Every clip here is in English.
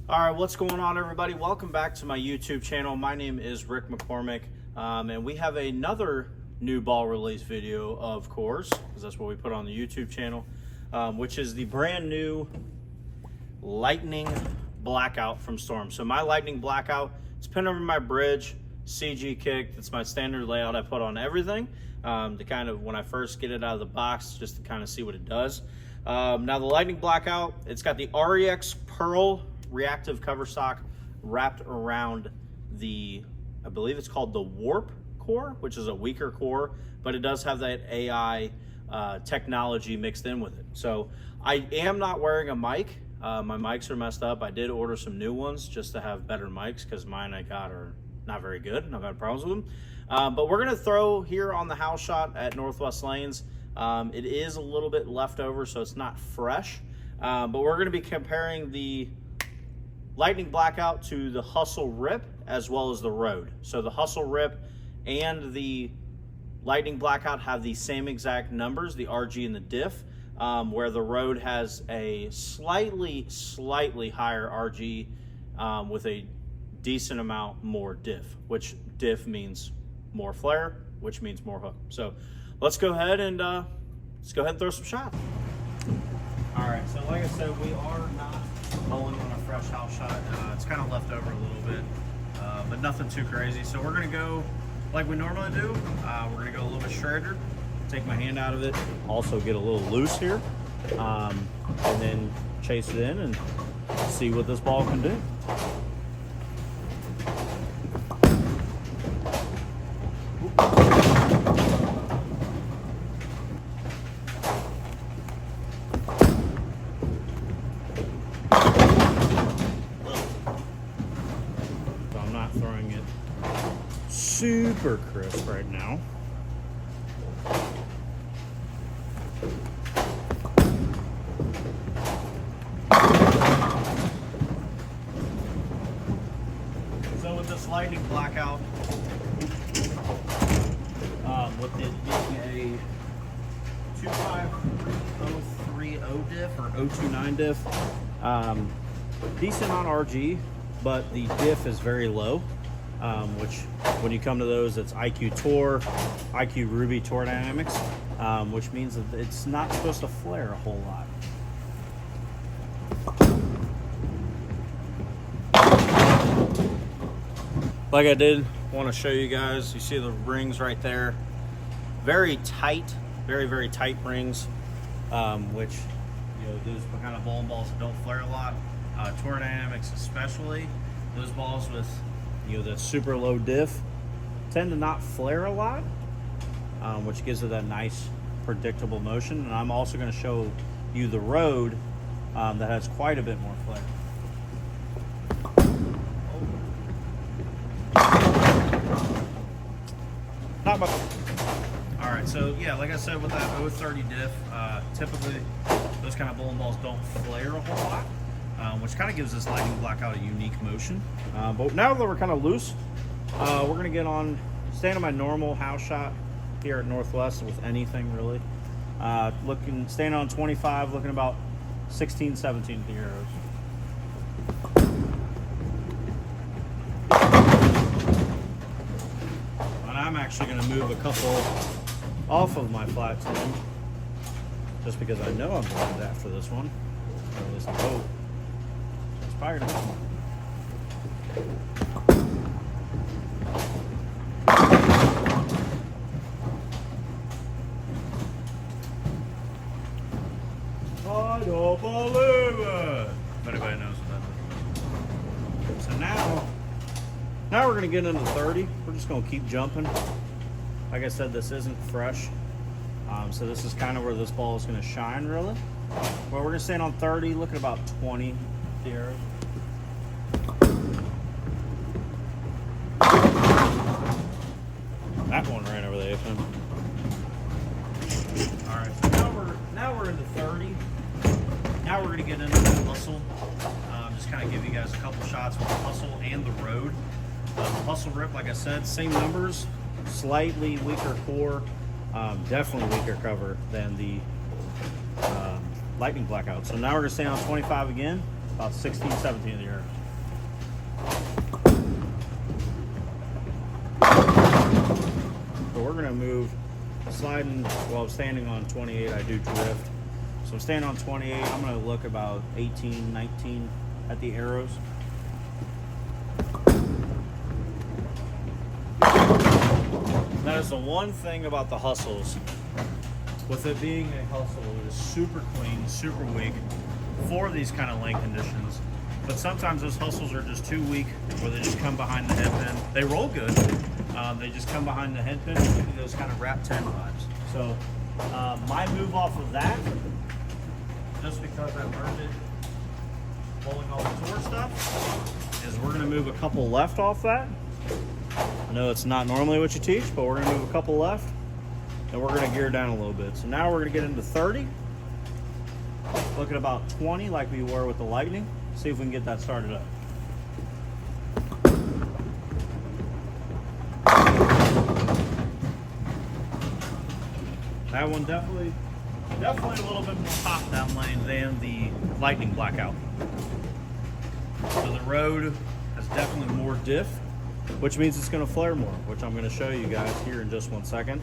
All right, what's going on, everybody? Welcome back to my YouTube channel. My name is Rick McCormick, and we have another new ball release video, of course, because that's what we put on the YouTube channel, which is the brand new Lightning Blackout from Storm. So my Lightning Blackout, it's pinned over my bridge, CG kicked. It's my standard layout I put on everything to kind of, when I first get it out of the box, just to kind of see what it does. Now the Lightning Blackout, it's got the REX Pearl reactive cover stock wrapped around the, I believe it's called the Warp core, which is a weaker core, but it does have that AI technology mixed in with it. So I am not wearing a mic. My mics are messed up. I did order some new ones just to have better mics because mine I got are not very good and I've had problems with them. But we're gonna throw here on the house shot at Northwest Lanes. It is a little bit left over, so it's not fresh. But we're gonna be comparing the Lightning Blackout to the Hustle Rip as well as the Road. So the Hustle Rip and the Lightning Blackout have the same exact numbers, the RG and the diff, where the Road has a slightly higher RG with a decent amount more diff, which diff means more flare, which means more hook. So let's go ahead and throw some shots. All right, so like I said, we are not bowling on a fresh house shot. It's kind of left over a little bit, but nothing too crazy. So we're gonna go like we normally do. We're gonna go a little bit straighter, take my hand out of it, also get a little loose here, and then chase it in and see what this ball can do. Throwing it super crisp right now. So with this Lightning Blackout, with it being a 25030 diff or 029 diff, decent on RG, but the diff is very low, which when you come to those, it's IQ Tor, IQ Ruby Tor Dynamics, which means that it's not supposed to flare a whole lot. Like I did want to show you guys, you see the rings right there, very tight, very tight rings, which, you know, those kind of bowling balls that don't flare a lot. Tor Dynamics especially, those balls with, you know, the super low diff tend to not flare a lot, which gives it that nice predictable motion. And I'm also going to show you the Road that has quite a bit more flare. Not much. All right, so yeah, like I said, with that 030 diff, typically those kind of bowling balls don't flare a whole lot. Which kind of gives this Lightning Blackout a unique motion. But now that we're kind of loose, we're going to get on, staying on my normal house shot here at Northwest with anything really. Staying on 25, looking about 16, 17 arrows. And I'm actually going to move a couple off of my flat 10, just because I know I'm going to after this one, or at least I hope. Fired him. I don't believe it. If anybody knows what that is. So now we're gonna get into 30. We're just gonna keep jumping. Like I said, this isn't fresh. So this is kind of where this ball is gonna shine really. Well, we're gonna stand on 30, look at about 20. Arrows. That one ran over the apron. All right, so now we're into 30. Now we're gonna get into the Hustle. Just kind of give you guys a couple shots with the Hustle and the Road. The Hustle Rip, like I said, same numbers, slightly weaker core, definitely weaker cover than the Lightning Blackout. So now we're gonna stay on 25 again. about 16, 17 of the arrows. So we're gonna move, sliding while I'm standing on 28, I do drift. So I'm standing on 28, I'm gonna look about 18, 19 at the arrows. That is the one thing about the hustles. With it being a hustle, it is super clean, super weak for these kind of lane conditions. But sometimes those hustles are just too weak, where they just come behind the head pin. They roll good. They just come behind the head pin and give you those kind of wrap 10 vibes. So my move off of that, just because I learned it pulling all the tour stuff, is we're gonna move a couple left off that. I know it's not normally what you teach, but we're gonna move a couple left and we're gonna gear down a little bit. So now we're gonna get into 30. Look at about 20 like we were with the Lightning. See if we can get that started up. That one definitely a little bit more pop down lane than the Lightning Blackout. So the road has definitely more diff, which means it's going to flare more, which I'm going to show you guys here in just 1 second.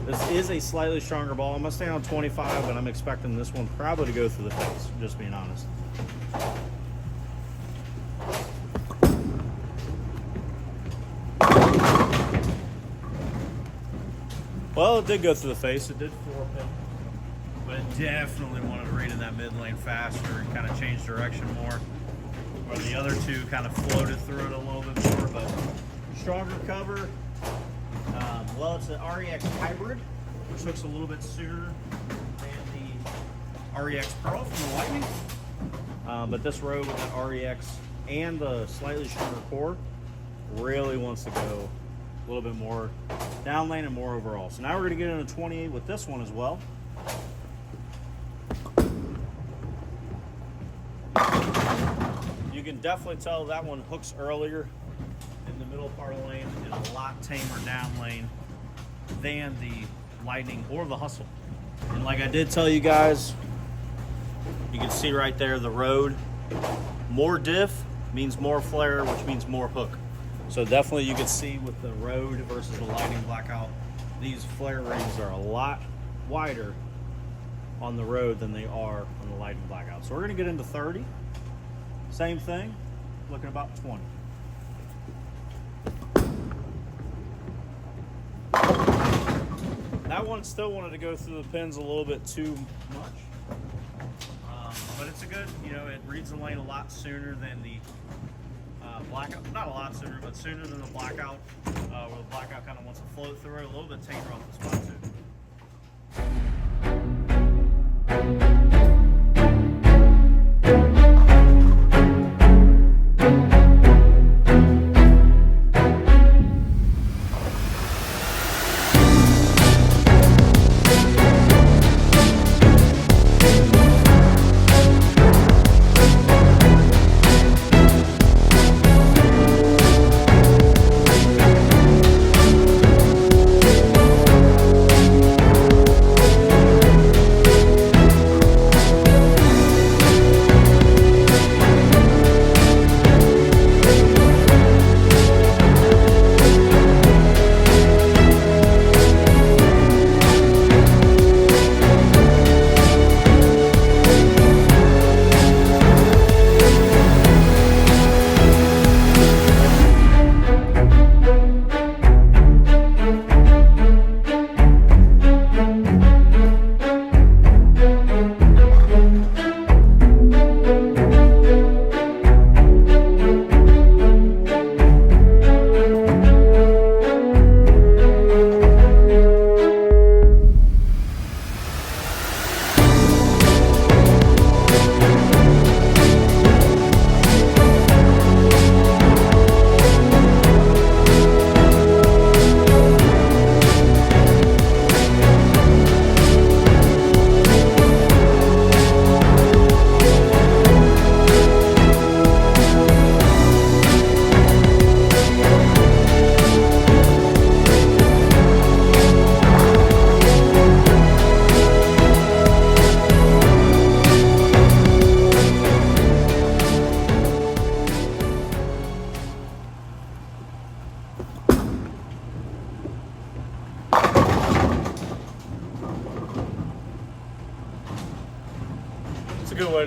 This is a slightly stronger ball. I'm going to stay on 25, but I'm expecting this one probably to go through the face, just being honest. Well, it did go through the face. It did 4-pin, but it definitely wanted to read in that mid lane faster and kind of change direction more. Where the other two kind of floated through it a little bit more, but stronger cover. Well, it's an REX hybrid, which looks a little bit sooner than the REX Pro from the Lightning. But this road with the REX and the slightly stronger core really wants to go a little bit more down lane and more overall. So now we're going to get into 28 with this one as well. You can definitely tell that one hooks earlier in the middle part of the lane and a lot tamer down lane than the Lightning or the Hustle. And like I did tell you guys, you can see right there the road. More diff means more flare, which means more hook. So definitely you can see with the road versus the Lightning Blackout, these flare rings are a lot wider on the road than they are on the Lightning Blackout. So we're going to get into 30. Same thing, looking about 20. That one still wanted to go through the pins a little bit too much. But it's a good, you know, it reads the lane a lot sooner than the Blackout. Not a lot sooner, but sooner than the Blackout. Where the Blackout kind of wants to float through it, a little bit tamer off the spot too.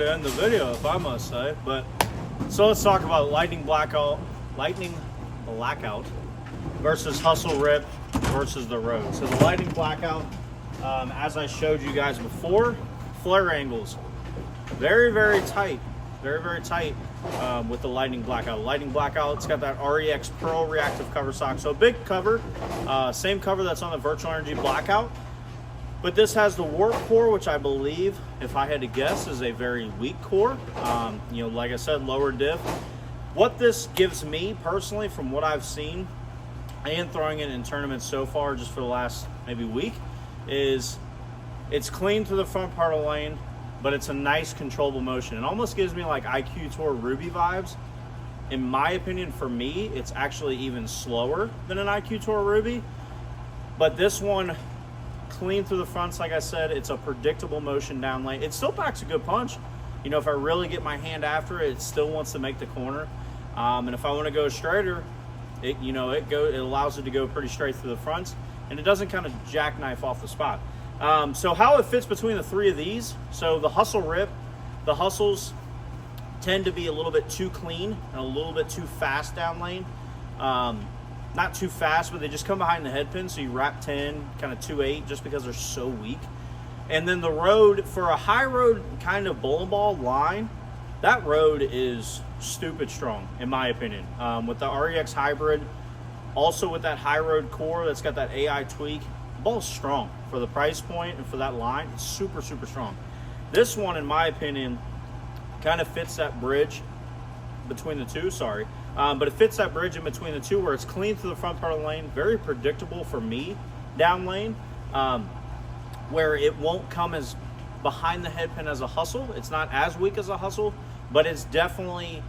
to end the video, if I must say. But so let's talk about Lightning Blackout versus Hustle Rip versus the Road. So the Lightning Blackout, as I showed you guys before, flare angles very tight, very tight with the Lightning Blackout. Lightning Blackout, it's got that REX Pearl reactive cover stock, so big cover, same cover that's on the Virtual Energy Blackout. But this has the warp core, which I believe, if I had to guess, is a very weak core. You know, like I said, lower diff. What this gives me personally, from what I've seen and throwing it in tournaments so far, just for the last maybe week, is it's clean to the front part of the lane, but it's a nice controllable motion. It almost gives me like IQ Tour Ruby vibes. In my opinion, for me, it's actually even slower than an IQ Tour Ruby. But this one, clean through the fronts, like I said, it's a predictable motion down lane. It still packs a good punch. You know, if I really get my hand after it, it still wants to make the corner. And if I want to go straighter, it allows it to go pretty straight through the fronts, and it doesn't kind of jackknife off the spot. So how it fits between the three of these, so the Hustle Rip, the Hustles tend to be a little bit too clean and a little bit too fast down lane. Not too fast, but they just come behind the head pin, so you wrap 10, kind of 2-8, just because they're so weak. And then the Road, for a high road kind of bowling ball line, that Road is stupid strong, in my opinion. With the REX Hybrid, also with that high road core that's got that AI tweak, the ball's strong. For the price point and for that line, it's super strong. This one, in my opinion, kind of fits that bridge between the two, but it fits that bridge in between the two, where it's clean through the front part of the lane, very predictable for me down lane, where it won't come as behind the head pin as a Hustle. It's not as weak as a Hustle, but it's definitely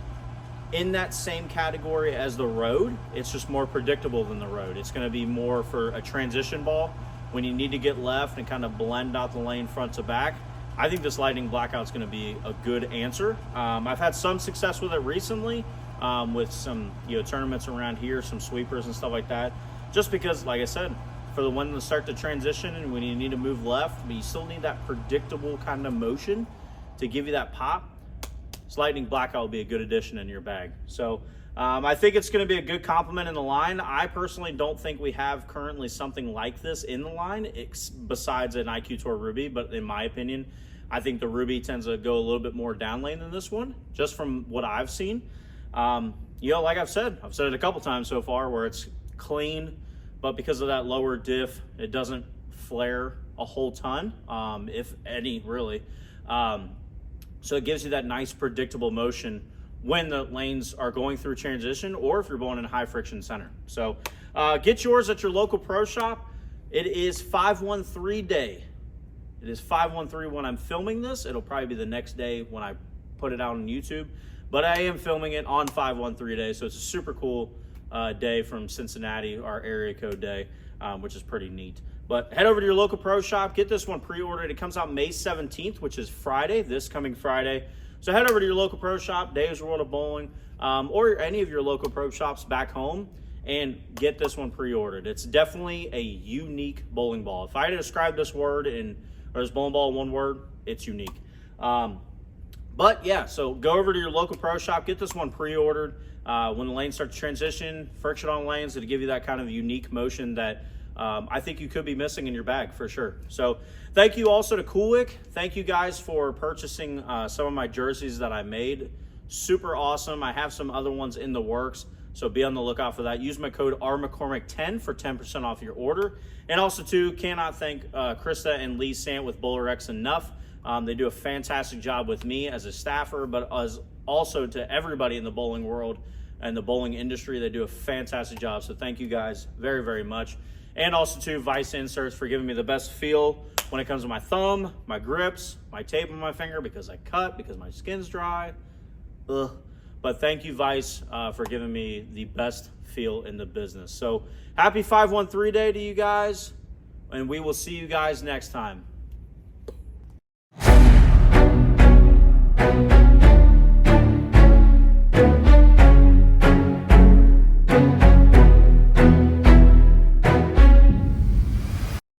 in that same category as the Road. It's just more predictable than the Road. It's going to be more for a transition ball when you need to get left and kind of blend out the lane front to back. I think this Lightning Blackout is going to be a good answer. I've had some success with it recently, with some tournaments around here, some sweepers and stuff like that. Just because, like I said, for the one to start to transition and when you need to move left, but you still need that predictable kind of motion to give you that pop, this Lightning Blackout will be a good addition in your bag. So I think it's going to be a good complement in the line. I personally don't think we have currently something like this in the line, besides an IQ Tour Ruby, but in my opinion, I think the Ruby tends to go a little bit more down lane than this one, just from what I've seen. Like I've said it a couple times so far, where it's clean, but because of that lower diff, it doesn't flare a whole ton, if any, really. So it gives you that nice predictable motion when the lanes are going through transition, or if you're going in high friction center. So get yours at your local pro shop. It is 513 day. It is 513 when I'm filming this. It'll probably be the next day when I put it out on YouTube. But I am filming it on 513 day, so it's a super cool day from Cincinnati, our area code day, which is pretty neat. But head over to your local pro shop, get this one pre-ordered. It comes out May 17th, which is Friday, this coming Friday. So head over to your local pro shop, Dave's World of Bowling, or any of your local pro shops back home, and get this one pre-ordered. It's definitely a unique bowling ball. If I had to describe this this bowling ball in one word, it's unique. But yeah, so go over to your local pro shop, get this one pre-ordered. When the lanes start to transition, friction on lanes, it'll give you that kind of unique motion that I think you could be missing in your bag for sure. So thank you also to Coolwick. Thank you guys for purchasing some of my jerseys that I made. Super awesome. I have some other ones in the works, so be on the lookout for that. Use my code RMcCormick10 for 10% off your order. And also too, cannot thank Krista and Lee Sant with BowlerX enough. They do a fantastic job with me as a staffer, but as also to everybody in the bowling world and the bowling industry. They do a fantastic job. So thank you guys very much. And also to Vice Inserts for giving me the best feel when it comes to my thumb, my grips, my tape on my finger because I cut, because my skin's dry. Ugh. But thank you, Vice, for giving me the best feel in the business. So happy 513 day to you guys, and we will see you guys next time.